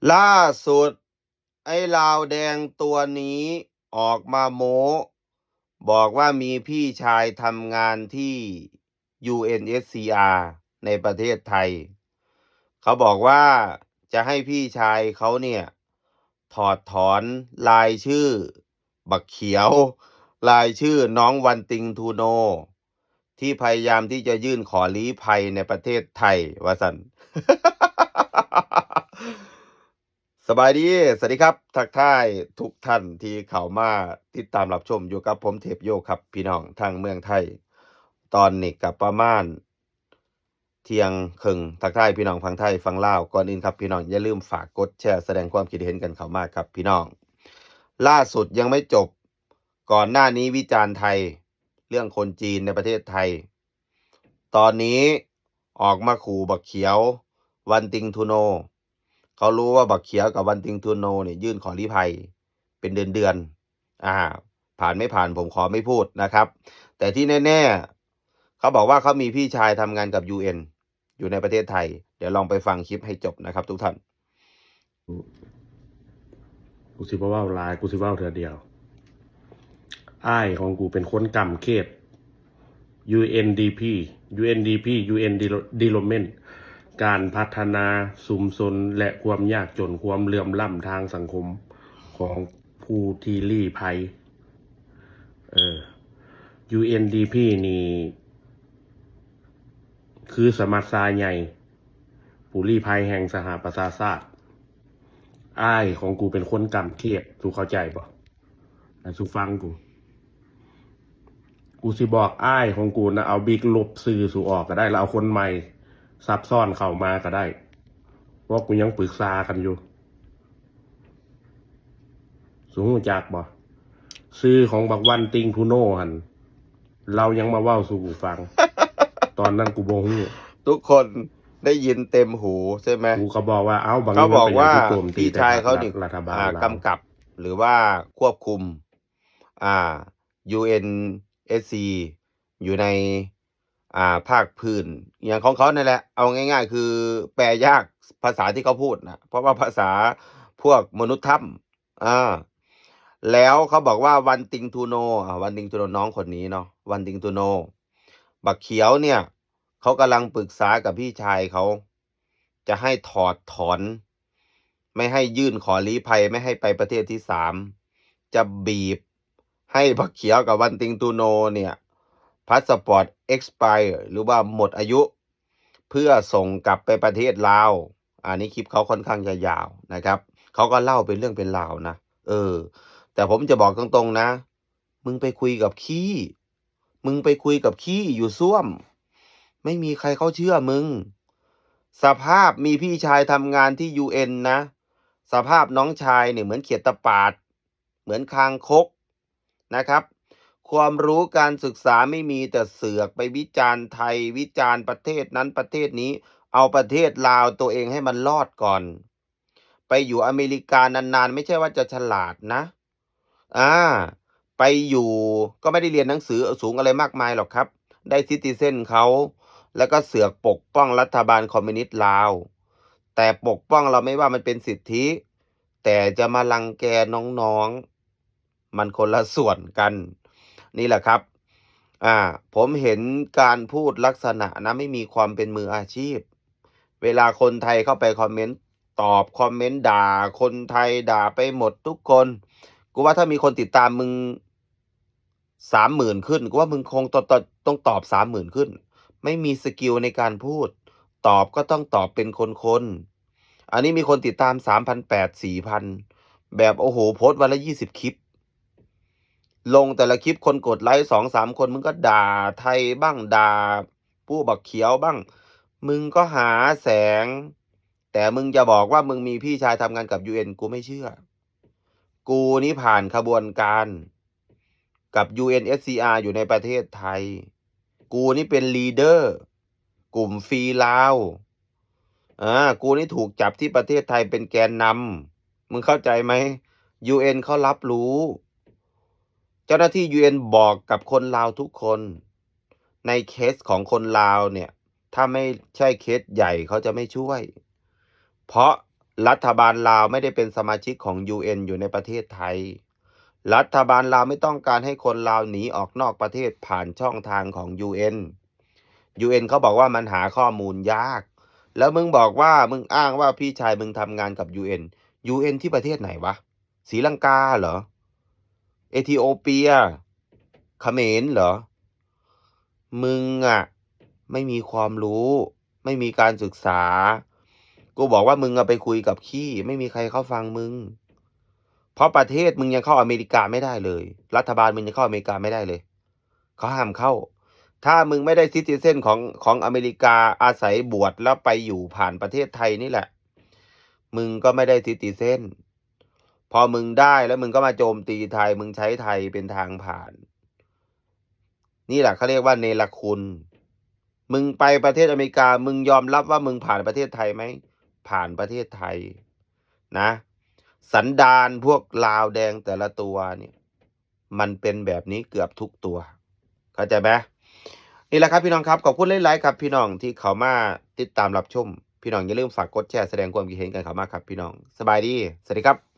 ล่าสุดไอ้ลาวแดงตัวนี้ออกมาโม้บอกว่ามีพี่ชายทำงานที่ UNSCR ในประเทศไทยเขาบอกว่าจะให้พี่ชายเขาเนี่ยถอดถอนรายชื่อบักเขียวรายชื่อน้องวันติงทูโนที่พยายามที่จะยื่นขอลี้ภัยในประเทศไทยว่าสัน สบายดีสวัสดีครับทักทายทุกท่านที่เข้ามาติดตามรับชมอยู่กับผมเทพโยครับพี่น้องทางเมืองไทยตอนนี้กับประมาณเที่ยงครึ่งทักทายพี่น้องฝั่งไทยฝั่งลาวก่อนอื่นครับพี่น้องอย่าลืมฝากกดแชร์แสดงความคิดเห็นกันเข้ามาครับพี่น้องล่าสุดยังไม่จบก่อนหน้านี้วิจารณ์ไทยเรื่องคนจีนในประเทศไทยตอนนี้ออกมาขู่บักเขียววันติงทูโนเขารู้ว่าบักเขียวกับวันติงทูโนเนี่ยยื่นขอลี้ภัยเป็นเดือนผ่านไม่ผ่านผมขอไม่พูดนะครับแต่ที่แน่ๆเขาบอกว่าเขามีพี่ชายทำงานกับ UN อยู่ในประเทศไทยเดี๋ยวลองไปฟังคลิปให้จบนะครับทุกท่านกูสิบ่เว้าหลายกูสิเว้าเทื่อเดียวอ้ายของกูเป็นคนกำเขต UNDP UNDP UN Development การพัฒนาชุมชนและความยากจนความเหลื่อมล้ำทางสังคมของผู้ที่ลี้ภัยUNDP นี่คือสมัชชาใหญ่ผู้ลี้ภัยแห่งสหประชาชาติอ้ายของกูเป็นคนกำเขตสูเข้าใจบ่สูฟังกูสิบอกอ้ายของกูนะเอาบิ๊กลบซื้อสู่ออกก็ได้แล้วเอาคนใหม่ซับซ้อนเข้ามาก็ได้เพราะกูยังปรึกษากันอยู่สูงจากบ่ซื้อของบักวันติงทูโน่หันเรายังมาเว้าสู่กูฟัง ตอนนั้นกูบ่ฮู้ทุกคนได้ยินเต็มหูใช่ไหมกูก็บอกว่าบางเขาบอกว่า ที่โจมตี พี่ แต่ ชายเขานี่ รัฐบาลเรา กำกับหรือว่าควบคุมUNSC อยู่ในภาคพื้นอย่างของเขานั่นแหละเอาง่ายๆคือแปลยากภาษาที่เขาพูดนะเพราะว่าภาษาพวกมนุษย์ถ้ำแล้วเขาบอกว่าวันติงทูโนวันติงทูโนน้องคนนี้เนาะวันติงทูโนบักเขียวเนี่ยเขากำลังปรึกษากับพี่ชายเขาจะให้ถอดถอนไม่ให้ยื่นขอลี้ภัยไม่ให้ไปประเทศที่สามจะบีบให้บักเขียวกับวันติงตูโนเนี่ยพาสปอร์ต expire หรือว่าหมดอายุ เพื่อส่งกลับไปประเทศลาวอันนี้คลิปเขาค่อนข้างจะยาวนะครับเขาก็เล่าเป็นเรื่องเป็นราวนะแต่ผมจะบอกตรงๆนะมึงไปคุยกับขี้มึงไปคุยกับขี้อยู่ซ่วมไม่มีใครเขาเชื่อมึงสภาพมีพี่ชายทำงานที่ UN นะสภาพน้องชายเนี่ยเหมือนเขียดตะปาดเหมือนคางคกนะครับความรู้การศึกษาไม่มีแต่เสือกไปวิจารณ์ไทยวิจารณ์ประเทศนั้นประเทศนี้เอาประเทศลาวตัวเองให้มันรอดก่อนไปอยู่อเมริกานานๆไม่ใช่ว่าจะฉลาดนะอ่าไปอยู่ก็ไม่ได้เรียนหนังสือสูงอะไรมากมายหรอกครับได้ซิติเซนเขาแล้วก็เสือกปกป้องรัฐบาลคอมมิวนิสต์ลาวแต่ปกป้องเราไม่ว่ามันเป็นสิทธิแต่จะมารังแกน้องๆมันคนละส่วนกันนี่แหละครับผมเห็นการพูดลักษณะนะไม่มีความเป็นมืออาชีพเวลาคนไทยเข้าไปคอมเมนต์ตอบคอมเมนต์ด่าคนไทยด่าไปหมดทุกคนกูว่าถ้ามีคนติดตามมึง30,000ขึ้นกูว่ามึงคงต้องตอบ30,000ขึ้นไม่มีสกิลในการพูดตอบก็ต้องตอบเป็นคนๆอันนี้มีคนติดตาม3,800 4,000แบบโอ้โหโพสต์วันละ20คลิปลงแต่ละคลิปคนกดไลค์2-3คนมึงก็ด่าไทยบ้างด่าผู้บักเขียวบ้างมึงก็หาแสงแต่มึงจะบอกว่ามึงมีพี่ชายทำงานกับ UN กูไม่เชื่อกูนี่ผ่านขบวนการกับ UNSCR อยู่ในประเทศไทยกูนี่เป็นลีดเดอร์กลุ่มฟรีลาวกูนี่ถูกจับที่ประเทศไทยเป็นแกนนำมึงเข้าใจไหม UN เขารับรู้เจ้าหน้าที่ UN บอกกับคนลาวทุกคนในเคสของคนลาวเนี่ยถ้าไม่ใช่เคสใหญ่เขาจะไม่ช่วยเพราะ รัฐบาลลาวไม่ได้เป็นสมาชิกของ UN อยู่ในประเทศไทย รัฐบาลลาวไม่ต้องการให้คนลาวหนีออกนอกประเทศผ่านช่องทางของ UN UN เขาบอกว่ามันหาข้อมูลยาก แล้วมึงบอกว่ามึงอ้างว่าพี่ชายมึงทำงานกับ UN UN ที่ประเทศไหนวะศรีลังกาเหรอเอธิโอเปียเขมรเหรอมึงอะไม่มีความรู้ไม่มีการศึกษากูบอกว่ามึงอะไปคุยกับขี้ไม่มีใครเข้าฟังมึงเพราะประเทศมึงยังเข้าอเมริกาไม่ได้เลยรัฐบาลมึงยังเข้าอเมริกาไม่ได้เลยเขาห้ามเข้าถ้ามึงไม่ได้ซิติเซนของอเมริกาอาศัยบวชแล้วไปอยู่ผ่านประเทศไทยนี่แหละมึงก็ไม่ได้ซิติเซนพอมึงได้แล้วมึงก็มาโจมตีไทยมึงใช้ไทยเป็นทางผ่านนี่แหละเขาเรียกว่าเนรคุณมึงไปประเทศอเมริกามึงยอมรับว่ามึงผ่านประเทศไทยไหมผ่านประเทศไทยนะสันดานพวกลาวแดงแต่ละตัวเนี่ยมันเป็นแบบนี้เกือบทุกตัวเข้าใจไหมนี่แหละครับพี่น้องครับขอบคุณหลายๆครับพี่น้องที่เขามาติดตามรับชมพี่น้องอย่าลืมฝากกดแชร์แสดงความคิดเห็นกันเขามาครับพี่น้องสบายดีสวัสดีครับ